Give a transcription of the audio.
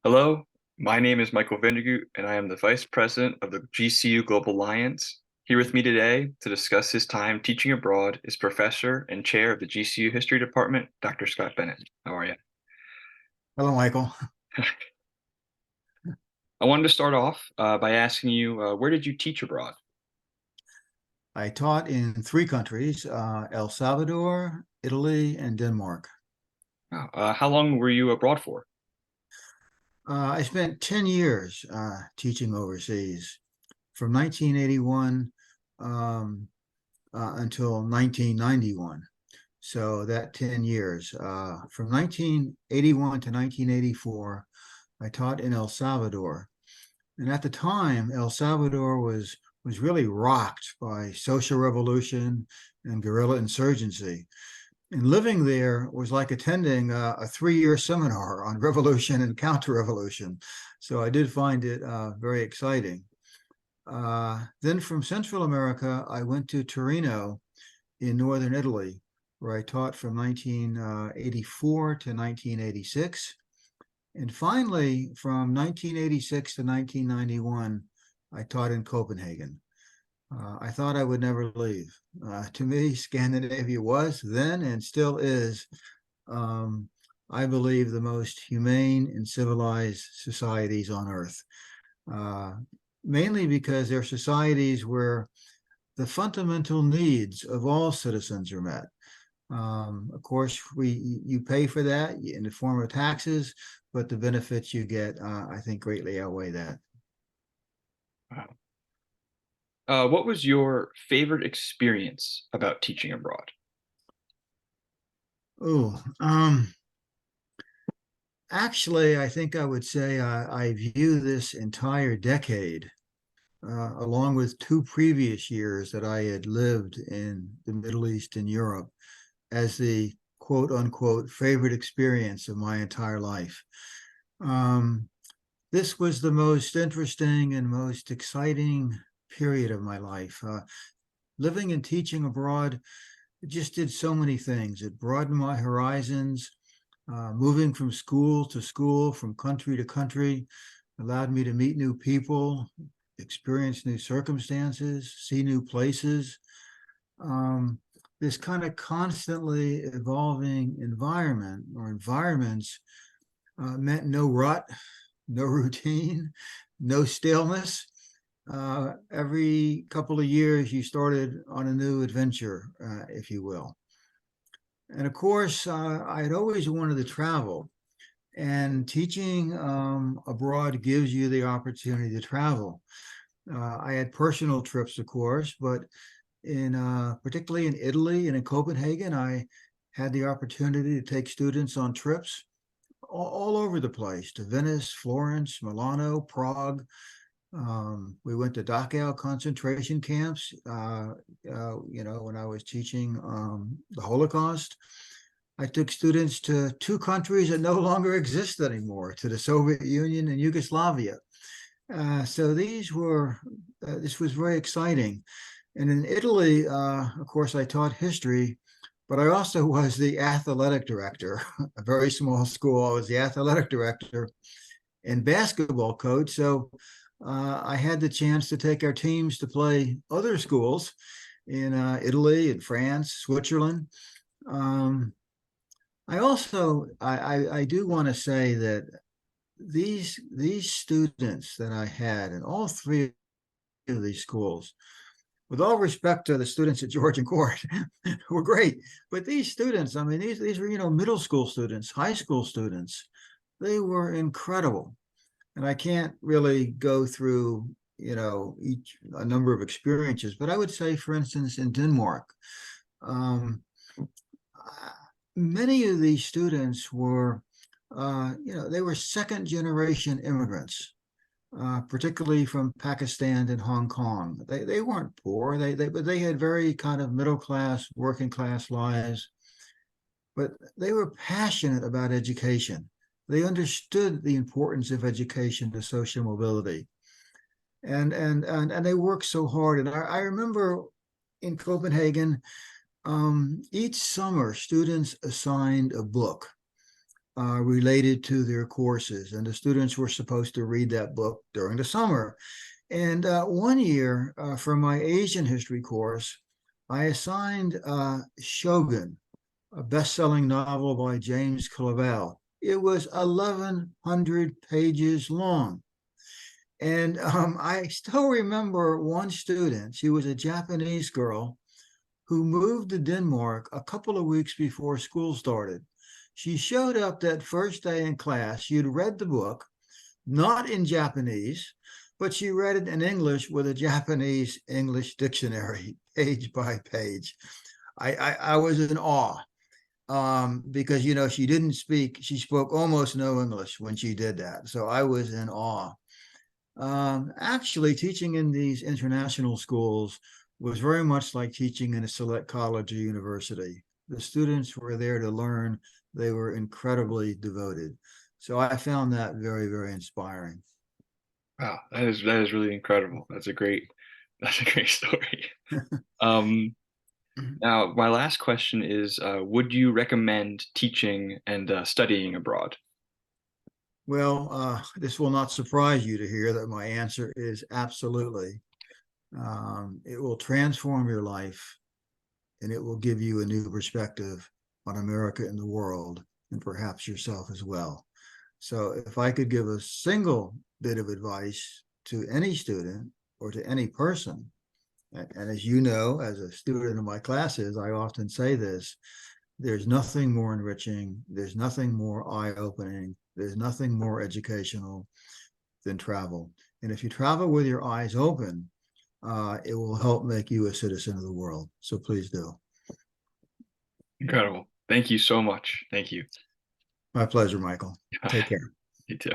Hello, my name is Michael Vindigut, and I am the Vice President of the GCU Global Alliance. Here with me today to discuss his time teaching abroad is Professor and Chair of the GCU History Department, Dr. Scott Bennett. How are you? Hello, Michael. I wanted to start off by asking you, where did you teach abroad? I taught in three countries, El Salvador, Italy, and Denmark. How long were you abroad for? I spent 10 years teaching overseas from 1981 um, until 1991. So that 10 years. From 1981 to 1984, I taught in El Salvador. And at the time, El Salvador was really rocked by social revolution and guerrilla insurgency. And living there was like attending a 3-year seminar on revolution and counter-revolution. So I did find it very exciting. Then from Central America, I went to Torino in northern Italy, where I taught from 1984 to 1986. And finally, from 1986 to 1991, I taught in Copenhagen. I thought I would never leave. To me, Scandinavia was then and still is, um, I believe, the most humane and civilized societies on earth, uh, mainly because they're societies where the fundamental needs of all citizens are met. Of course, you pay for that in the form of taxes, but the benefits you get, I think, greatly outweigh that. Wow. What was your favorite experience about teaching abroad? Oh, actually, I think I would say I view this entire decade, along with 2 previous years that I had lived in the Middle East and Europe, as the quote unquote favorite experience of my entire life. Um, this was the most interesting and most exciting period of my life. Living and teaching abroad, it just did so many things. It broadened my horizons. Moving from school to school, from country to country, allowed me to meet new people, experience new circumstances, see new places. Um, this kind of constantly evolving environment or environments meant no rut, no routine, no staleness. Every couple of years, you started on a new adventure, if you will. And of course, I had always wanted to travel, and teaching abroad gives you the opportunity to travel. I had personal trips, of course, but in particularly in Italy and in Copenhagen, I had the opportunity to take students on trips all over the place to Venice, Florence, Milano, Prague. We went to Dachau concentration camps, when I was teaching the Holocaust. I took students to 2 countries that no longer exist anymore, to the Soviet Union and Yugoslavia. So this was very exciting. And in Italy, of course, I taught history, but I also was the athletic director, a very small school. I was the athletic director and basketball coach. So I had the chance to take our teams to play other schools in Italy and France, Switzerland. Um, I do want to say that these students that I had in all three of these schools, with all respect to the students at Georgian Court, were great. But these students, I mean, these were middle school students, high school students. They were incredible, and I can't really go through each a number of experiences. But I would say, for instance, in Denmark, um, many of these students were, they were second generation immigrants, particularly from Pakistan and Hong Kong. They weren't poor. But they had very kind of middle class, working class lives. But they were passionate about education. They understood the importance of education to social mobility, and they worked so hard. And I remember in Copenhagen, each summer, students assigned a book related to their courses. And the students were supposed to read that book during the summer. And one year for my Asian history course, I assigned Shogun, a best-selling novel by James Clavell. It was 1,100 pages long. And I still remember one student. She was a Japanese girl who moved to Denmark a couple of weeks before school started. She showed up that first day in class. She had read the book, not in Japanese, but she read it in English with a Japanese English dictionary, page by page. I was in awe because, you know, she spoke almost no English when she did that. So I was in awe. Actually, teaching in these international schools was very much like teaching in a select college or university. The students were there to learn. They were incredibly devoted. So I found that very, very inspiring. Wow, that is really incredible. That's a great story. Um, Now, my last question is, would you recommend teaching and studying abroad? Well, this will not surprise you to hear that my answer is absolutely. It will transform your life and it will give you a new perspective on America and the world and perhaps yourself as well. So if I could give a single bit of advice to any student or to any person, and as you know, as a student in my classes, I often say this, there's nothing more enriching, there's nothing more eye-opening, there's nothing more educational than travel. And if you travel with your eyes open, it will help make you a citizen of the world. So please do. Incredible. Thank you so much. Thank you. My pleasure, Michael. Take care. You too.